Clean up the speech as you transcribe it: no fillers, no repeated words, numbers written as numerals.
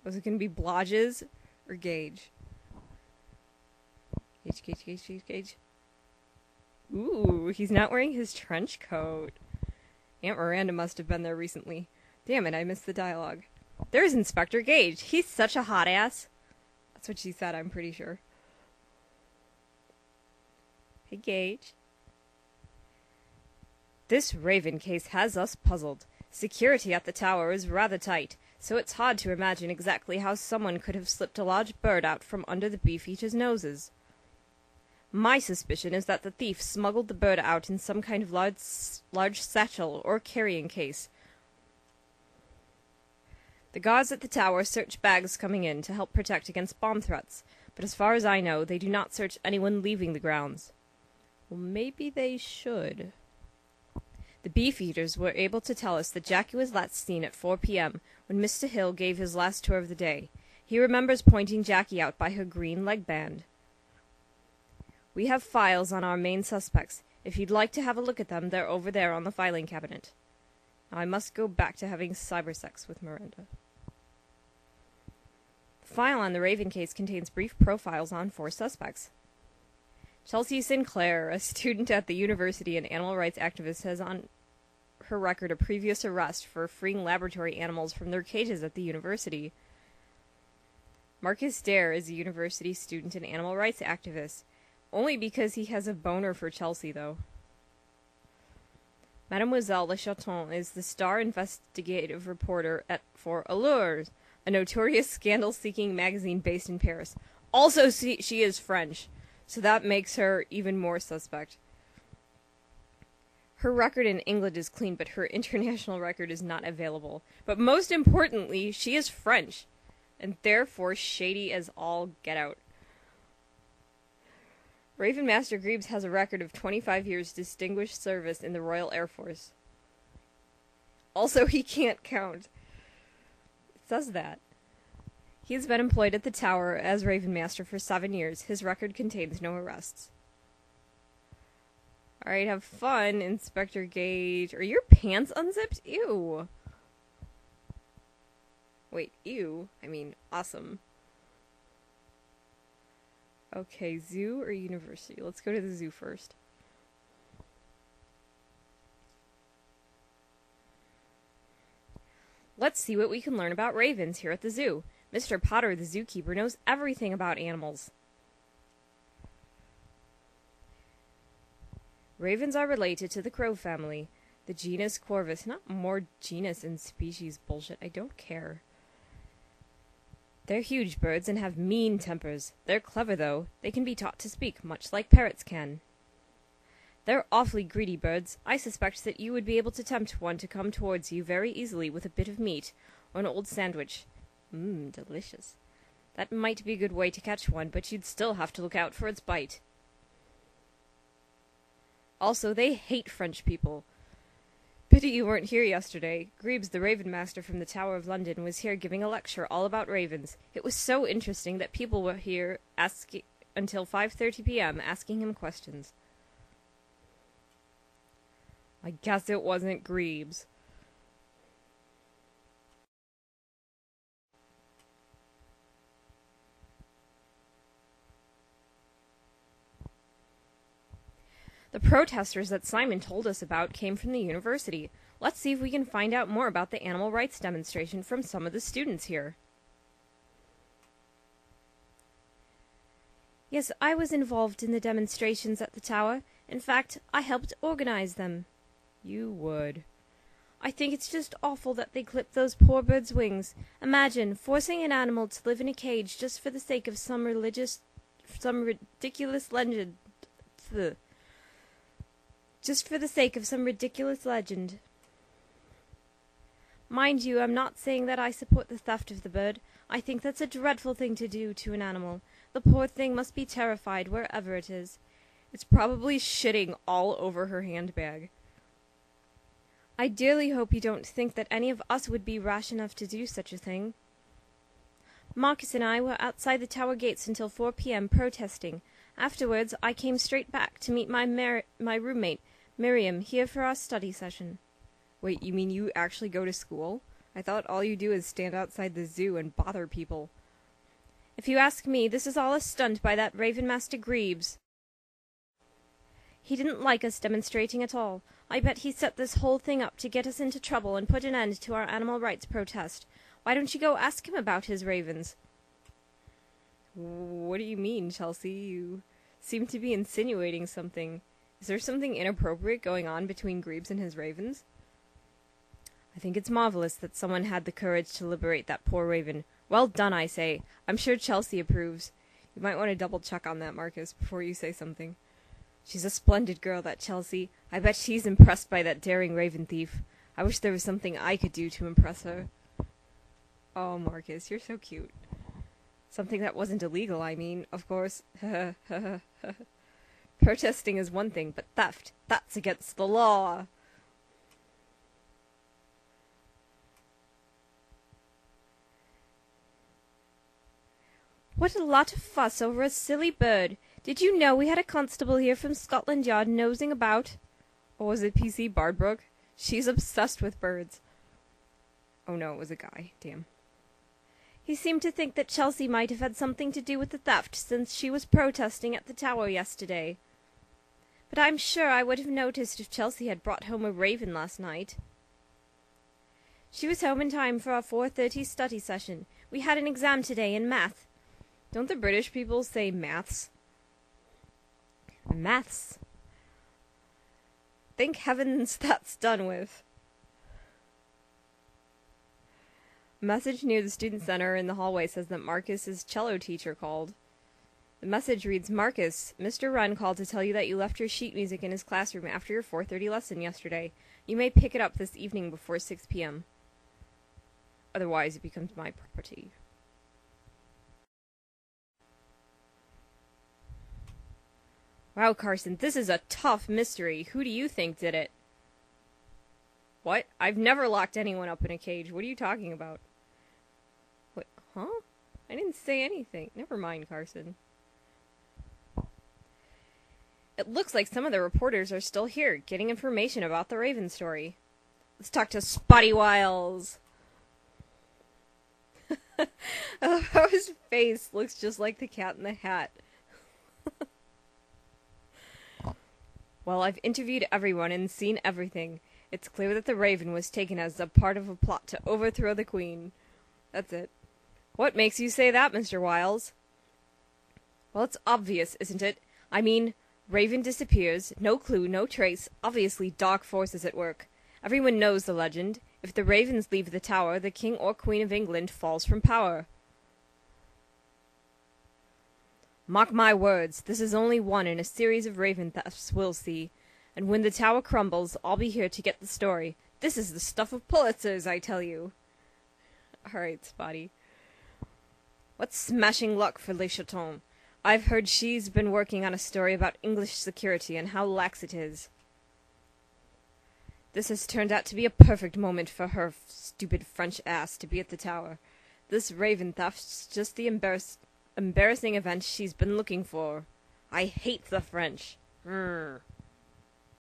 Was it going to be Blodges or Gage? Gage. Ooh, he's not wearing his trench coat. Aunt Miranda must have been there recently. Damn it, I missed the dialogue. There's Inspector Gage. He's such a hot ass. That's what she said, I'm pretty sure. Hey, Gage. This Raven case has us puzzled. Security at the tower is rather tight, so it's hard to imagine exactly how someone could have slipped a large bird out from under the beefeater's noses. My suspicion is that the thief smuggled the bird out in some kind of large satchel or carrying case. The guards at the tower search bags coming in to help protect against bomb threats, but as far as I know, they do not search anyone leaving the grounds. Well, maybe they should. The beefeaters were able to tell us that Jackie was last seen at 4 p.m. when Mr. Hill gave his last tour of the day. He remembers pointing Jackie out by her green leg band. We have files on our main suspects. If you'd like to have a look at them, they're over there on the filing cabinet. Now I must go back to having cybersex with Miranda. The file on the Raven case contains brief profiles on 4 suspects. Chelsea Sinclair, a student at the university and animal rights activist, has on her record a previous arrest for freeing laboratory animals from their cages at the university. Marcus Dare is a university student and animal rights activist. Only because he has a boner for Chelsea, though. Mademoiselle Le Chaton is the star investigative reporter for Allures, a notorious scandal-seeking magazine based in Paris. Also, she is French, so that makes her even more suspect. Her record in England is clean, but her international record is not available. But most importantly, she is French, and therefore shady as all get out. Raven Master GREBES has a record of 25 years distinguished service in the Royal Air Force. Also, he can't count. It says that. He has been employed at the tower as Raven Master for 7 years. His record contains no arrests. Alright, have fun, Inspector Gage. Are your pants unzipped? Ew. Wait, ew? I mean, awesome. Okay, zoo or university? Let's go to the zoo first. Let's see what we can learn about ravens here at the zoo. Mr. Potter, the zookeeper, knows everything about animals. Ravens are related to the crow family, the genus Corvus. Not more genus and species bullshit. I don't care. They're huge birds and have mean tempers. They're clever, though. They can be taught to speak, much like parrots can. They're awfully greedy birds. I suspect that you would be able to tempt one to come towards you very easily with a bit of meat or an old sandwich. Delicious. That might be a good way to catch one, but you'd still have to look out for its bite. Also, they hate French people. Pity you weren't here yesterday. GREBES, the Raven Master from the Tower of London, was here giving a lecture all about ravens. It was so interesting that people were here until 5:30 p.m. asking him questions. I guess it wasn't GREBES. The protesters that Simon told us about came from the university. Let's see if we can find out more about the animal rights demonstration from some of the students here. Yes, I was involved in the demonstrations at the tower. In fact, I helped organize them. You would. I think it's just awful that they clipped those poor birds' wings. Imagine forcing an animal to live in a cage just for the sake of some ridiculous legend. Just for the sake of some ridiculous legend. Mind you, I'm not saying that I support the theft of the bird. I think that's a dreadful thing to do to an animal. The poor thing must be terrified wherever it is. It's probably shitting all over her handbag. I dearly hope you don't think that any of us would be rash enough to do such a thing. Marcus and I were outside the tower gates until 4 p.m. protesting. Afterwards, I came straight back to meet my roommate, Miriam, here for our study session. Wait, you mean you actually go to school? I thought all you do is stand outside the zoo and bother people. If you ask me, this is all a stunt by that Raven Master GREBES. He didn't like us demonstrating at all. I bet he set this whole thing up to get us into trouble and put an end to our animal rights protest. Why don't you go ask him about his ravens? What do you mean, Chelsea? You seem to be insinuating something. Is there something inappropriate going on between GREBES and his ravens? I think it's marvelous that someone had the courage to liberate that poor raven. Well done, I say. I'm sure Chelsea approves. You might want to double-check on that, Marcus, before you say something. She's a splendid girl, that Chelsea. I bet she's impressed by that daring raven thief. I wish there was something I could do to impress her. Oh, Marcus, you're so cute. Something that wasn't illegal, I mean, of course. Protesting is one thing, but theft, that's against the law. What a lot of fuss over a silly bird. Did you know we had a constable here from Scotland Yard nosing about? Or was it PC Bardbrook? She's obsessed with birds. Oh no, it was a guy. Damn. He seemed to think that Chelsea might have had something to do with the theft since she was protesting at the tower yesterday. But I'm sure I would have noticed if Chelsea had brought home a raven last night. She was home in time for our 4:30 study session. We had an exam today in math. Don't the British people say maths? Maths. Thank heavens that's done with. A message near the student center in the hallway says that Marcus's cello teacher called. The message reads, Marcus, Mr. Runn called to tell you that you left your sheet music in his classroom after your 4:30 lesson yesterday. You may pick it up this evening before 6 p.m. Otherwise, it becomes my property. Wow, Carson, this is a tough mystery. Who do you think did it? What? I've never locked anyone up in a cage. What are you talking about? What? Huh? I didn't say anything. Never mind, Carson. It looks like some of the reporters are still here, getting information about the Raven story. Let's talk to Spotty Wiles. I love how his face looks just like the Cat in the Hat. Well, I've interviewed everyone and seen everything. It's clear that the Raven was taken as a part of a plot to overthrow the Queen. That's it. What makes you say that, Mr. Wiles? Well, it's obvious, isn't it? I mean, Raven disappears, no clue, no trace, obviously dark forces at work. Everyone knows the legend. If the Ravens leave the tower, the King or Queen of England falls from power. Mark my words, this is only one in a series of Raven thefts we'll see. And when the tower crumbles, I'll be here to get the story. This is the stuff of Pulitzers, I tell you. Alright, Spotty. What smashing luck for Le Chaton. I've heard she's been working on a story about English security and how lax it is. This has turned out to be a perfect moment for her stupid French ass to be at the tower. This Raven theft's just the embarrassing event she's been looking for. I hate the French.